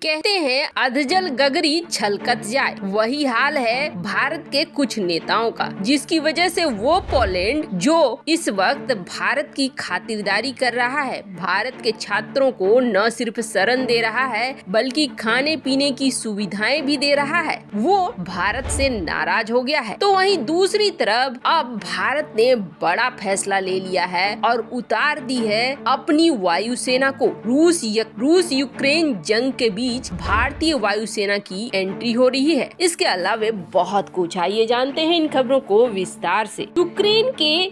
कहते हैं अधजल गगरी छलकत जाए, वही हाल है भारत के कुछ नेताओं का, जिसकी वजह से वो पोलैंड जो इस वक्त भारत की खातिरदारी कर रहा है, भारत के छात्रों को न सिर्फ शरण दे रहा है बल्कि खाने पीने की सुविधाएं भी दे रहा है, वो भारत से नाराज हो गया है। तो वहीं दूसरी तरफ अब भारत ने बड़ा फैसला ले लिया है और उतार दी है अपनी वायुसेना को। रूस यूक्रेन जंग के बीच भारतीय वायुसेना की एंट्री हो रही है। इसके अलावा बहुत कुछ, आइए जानते हैं इन खबरों को विस्तार से।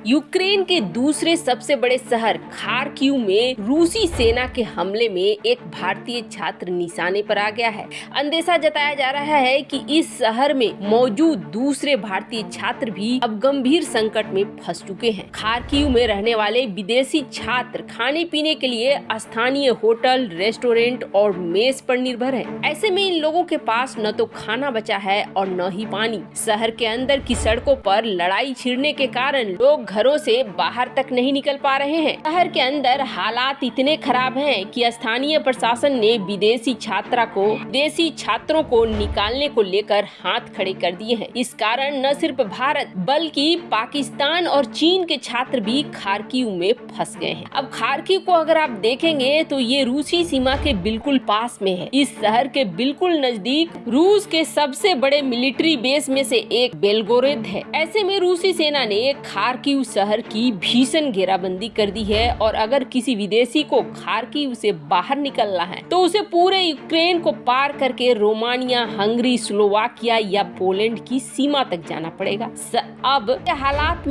यूक्रेन के दूसरे सबसे बड़े शहर खार्किव में रूसी सेना के हमले में एक भारतीय छात्र निशाने पर आ गया है। अंदेशा जताया जा रहा है कि इस शहर में मौजूद दूसरे भारतीय छात्र भी अब गंभीर संकट में फंस चुके हैं। खार्किव में रहने वाले विदेशी छात्र खाने पीने के लिए स्थानीय होटल, रेस्टोरेंट और मेस पर निर्भर है। ऐसे में इन लोगों के पास न तो खाना बचा है और न ही पानी। शहर के अंदर की सड़कों पर लड़ाई छिड़ने के कारण लोग घरों से बाहर तक नहीं निकल पा रहे हैं। शहर के अंदर हालात इतने खराब हैं कि स्थानीय प्रशासन ने विदेशी छात्रों को निकालने को लेकर हाथ खड़े कर दिए हैं। इस कारण न सिर्फ भारत बल्कि पाकिस्तान और चीन के छात्र भी खार्किव में फंस गए हैं। अब खार्किव को अगर आप देखेंगे तो ये रूसी सीमा के बिल्कुल पास में है। इस शहर के बिल्कुल नजदीक रूस के सबसे बड़े मिलिट्री बेस में से एक बेलगोरोद है। ऐसे में रूसी सेना ने खार्किव शहर की भीषण घेराबंदी कर दी है और अगर किसी विदेशी को खार्किव से बाहर निकलना है तो उसे पूरे यूक्रेन को पार करके रोमानिया, हंगरी, स्लोवाकिया या पोलैंड की सीमा तक जाना पड़ेगा। अब हालात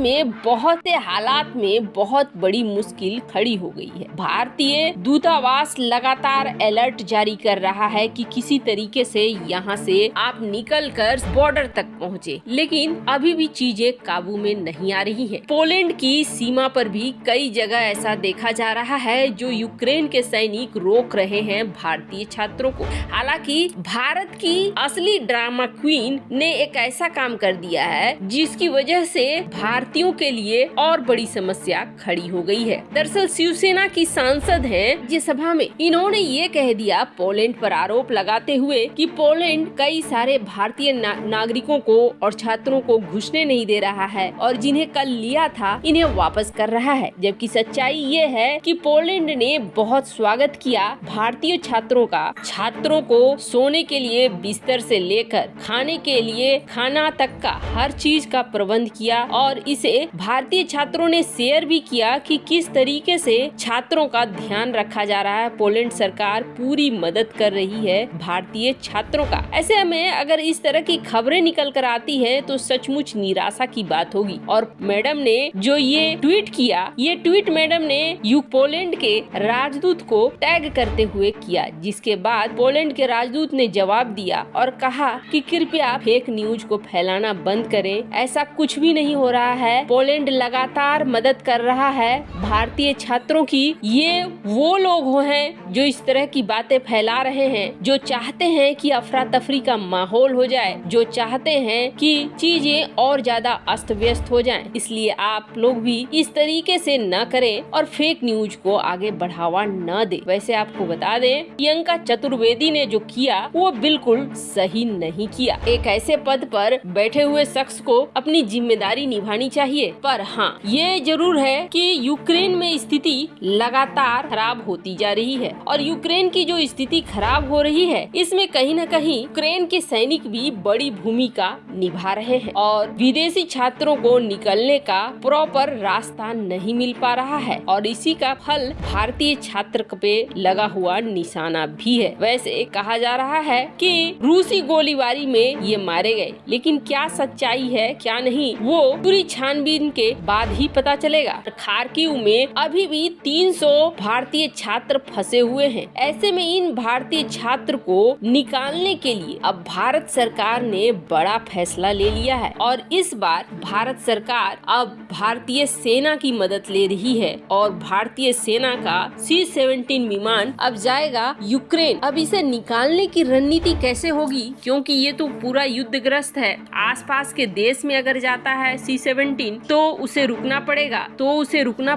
में बहुत बड़ी मुश्किल खड़ी हो गई है। भारतीय दूतावास लगातार अलर्ट जारी कर रहा है कि किसी तरीके से यहाँ से आप निकलकर बॉर्डर तक पहुँचे, लेकिन अभी भी चीजें काबू में नहीं आ रही हैं। पोलैंड की सीमा पर भी कई जगह ऐसा देखा जा रहा है जो यूक्रेन के सैनिक रोक रहे हैं भारतीय छात्रों को। हालांकि भारत की असली ड्रामा क्वीन ने एक ऐसा काम कर दिया है जिसकी वजह से भारतीयों के लिए और बड़ी समस्या खड़ी हो गई है। दरअसल शिवसेना की सांसद हैं राज्यसभा में, इन्होंने ये कह दिया पोलैंड पर आरोप लगाते हुए कि पोलैंड कई सारे भारतीय नागरिकों को और छात्रों को घुसने नहीं दे रहा है और जिन्हें कल लिया था इन्हें वापस कर रहा है। जबकि सच्चाई ये है कि पोलैंड ने बहुत स्वागत किया भारतीय छात्रों को सोने के लिए बिस्तर से लेकर खाने के लिए खाना तक का हर चीज का प्रबंध किया और इसे भारतीय छात्रों ने शेयर भी किया कि किस तरीके से छात्रों का ध्यान रखा जा रहा है। पोलैंड सरकार पूरी मदद कर रही है भारतीय छात्रों का। ऐसे में अगर इस तरह की खबरें निकल कर आती है तो सचमुच निराशा की बात होगी। और मैडम ने जो ये ट्वीट किया, ये ट्वीट मैडम ने पोलैंड के राजदूत को टैग करते हुए किया, जिसके बाद पोलैंड के राजदूत ने जवाब दिया और कहा कि कृपया फेक न्यूज को फैलाना बंद करें, ऐसा कुछ भी नहीं हो रहा है। पोलैंड लगातार मदद कर रहा है भारतीय छात्रों की। ये वो लोग हैं जो इस तरह की बातें फैला रहे हैं, जो चाहते हैं कि अफरा तफरी का माहौल हो जाए, जो चाहते हैं कि चीजें और ज्यादा अस्त व्यस्त हो जाएं। इसलिए आप लोग भी इस तरीके से न करें और फेक न्यूज को आगे बढ़ावा न दे। वैसे आपको बता दें, प्रियंका चतुर्वेदी ने जो किया वो बिल्कुल सही नहीं किया। एक ऐसे पद पर बैठे हुए शख्स को अपनी जिम्मेदारी निभानी चाहिए। पर हाँ, ये जरूर है कि यूक्रेन में स्थिति लगातार खराब होती जा रही है और यूक्रेन की जो स्थिति खराब हो रही है इसमें कहीं न कहीं यूक्रेन के सैनिक भी बड़ी भूमिका निभा रहे हैं और विदेशी छात्रों को निकलने का प्रॉपर रास्ता नहीं मिल पा रहा है और इसी का फल भारतीय छात्र पे लगा हुआ निशाना भी है। वैसे कहा जा रहा है कि रूसी गोलीबारी में ये मारे गए, लेकिन क्या सच्चाई है क्या नहीं वो पूरी छानबीन के बाद ही पता चलेगा। खार्किव में अभी भी 300 भारतीय छात्र फंसे हुए हैं। ऐसे में इन भारतीय छात्र को निकालने के लिए अब भारत सरकार ने बड़ा फैसला ले लिया है और इस बार भारत सरकार अब भारतीय सेना की मदद ले रही है और भारतीय सेना का C-17 विमान अब जाएगा यूक्रेन। अब इसे निकालने की रणनीति कैसे होगी, क्योंकि ये तो पूरा युद्धग्रस्त है। आसपास के देश में अगर जाता है C-17 तो उसे रुकना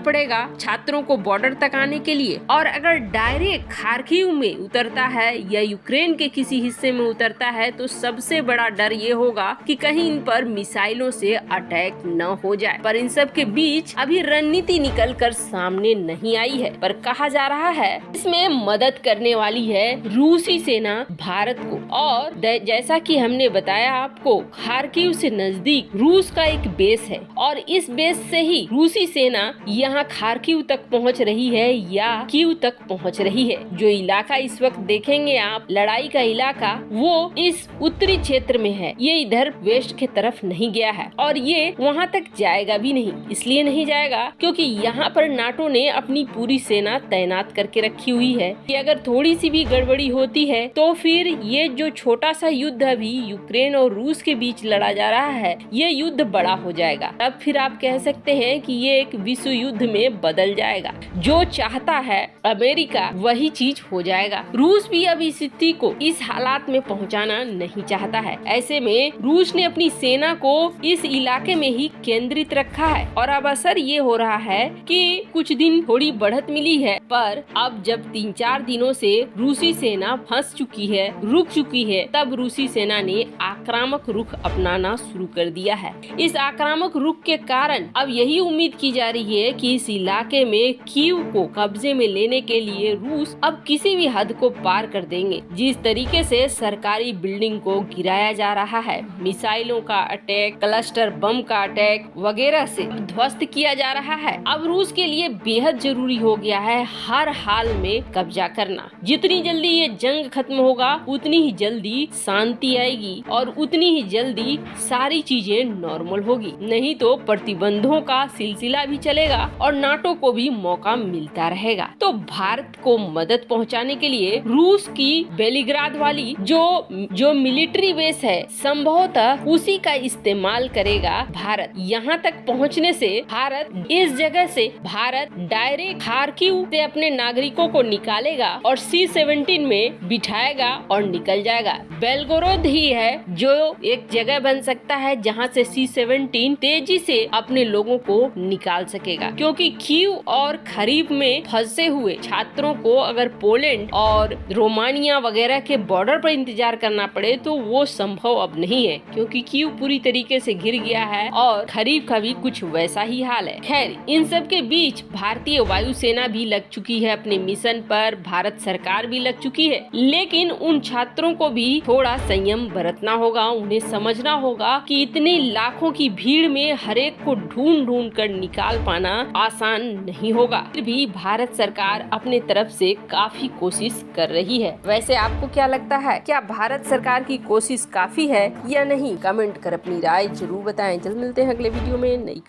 पड़ेगा छात्रों को बॉर्डर तक आने के लिए, और अगर डायरेक्ट खार्किव में उतरता है या यूक्रेन के किसी हिस्से में उतरता है तो सबसे बड़ा डर ये होगा कि कहीं इन पर मिसाइलों से अटैक न हो जाए। पर इन सब के बीच अभी रणनीति निकल कर सामने नहीं आई है, पर कहा जा रहा है इसमें मदद करने वाली है रूसी सेना भारत को। और जैसा कि हमने बताया आपको, खार्किव से नजदीक रूस का एक बेस है और इस बेस से ही रूसी सेना यहाँ खार्किव तक पहुँच रही है या कीव तक पहुँच रही है। जो इलाका इस वक्त देखेंगे आप, लड़ाई का इलाका, वो इस उत्तरी क्षेत्र में है। ये इधर वेस्ट की तरफ नहीं गया है और ये वहाँ तक जाएगा भी नहीं। इसलिए नहीं जाएगा क्योंकि यहाँ पर नाटो ने अपनी पूरी सेना तैनात करके रखी हुई है कि अगर थोड़ी सी भी गड़बड़ी होती है तो फिर ये जो छोटा सा युद्ध अभी यूक्रेन और रूस के बीच लड़ा जा रहा है, ये युद्ध बड़ा हो जाएगा। अब फिर आप कह सकते हैं कि ये एक विश्व युद्ध में बदल जाएगा। जो चाहता है अमेरिका वही चीज हो जाएगा। रूस भी अब इस स्थिति को, इस हालात में पहुंचाना नहीं चाहता है। ऐसे में रूस ने अपनी सेना को इस इलाके में ही केंद्रित रखा है और अब असर ये हो रहा है कि कुछ दिन थोड़ी बढ़त मिली है, पर अब जब 3-4 दिनों से रूसी सेना फंस चुकी है, रुक चुकी है, तब रूसी सेना ने आक्रामक रुख अपनाना शुरू कर दिया है। इस आक्रामक रुख के कारण अब यही उम्मीद की जा रही है कि इस इलाके में कीव को कब्जे में लेने के लिए रूस अब किसी भी हद को पार कर देंगे। जिस तरीके से सरकारी बिल्डिंग को गिराया जा रहा है, मिसाइलों का अटैक, क्लस्टर बम का अटैक वगैरह से ध्वस्त किया जा रहा है, अब रूस के लिए बेहद जरूरी हो गया है हर हाल में कब्जा करना। जितनी जल्दी ये जंग खत्म होगा उतनी ही जल्दी शांति आएगी और उतनी ही जल्दी सारी चीजें नॉर्मल होगी। नहीं तो प्रतिबंधों का सिलसिला भी चलेगा और नाटो को भी मौका मिलता रहेगा। तो भारत को मदद पहुंचाने के लिए रूस की बेलिग्राद वाली जो मिलिट्री बेस है, संभवतः उसी का इस्तेमाल करेगा भारत। यहाँ तक पहुँचने से भारत इस जगह से डायरेक्ट खार्किव से अपने नागरिकों को निकालेगा और C-17 में बिठाएगा और निकल जाएगा। बेलगोरोद ही है जो एक जगह बन सकता है जहाँ से C-17 तेजी से अपने लोगों को निकाल सकेगा, क्योंकि कीव और खरीफ में फंसे हुए छात्रों को अगर पोलैंड और रोमानिया वगैरह के बॉर्डर पर इंतजार करना पड़े तो वो संभव अब नहीं है, क्योंकि कीव पूरी तरीके से घिर गया है और खरीफ का भी कुछ वैसा ही हाल है। खैर, इन सब के बीच भारतीय वायुसेना भी लग चुकी है अपने मिशन पर, भारत सरकार भी लग चुकी है, लेकिन उन छात्रों को भी थोड़ा संयम बरतना होगा। उन्हें समझना होगा कि इतने लाखों की भीड़ में हर एक को ढूंढ कर निकाल पाना आसान नहीं होगा। फिर भी भारत सरकार अपने तरफ से काफी कोशिश कर रही है। वैसे आपको क्या लगता है, क्या भारत सरकार की कोशिश काफी है या नहीं? कमेंट कर अपनी राय जरूर बताएं। जल्द मिलते हैं अगले वीडियो में नई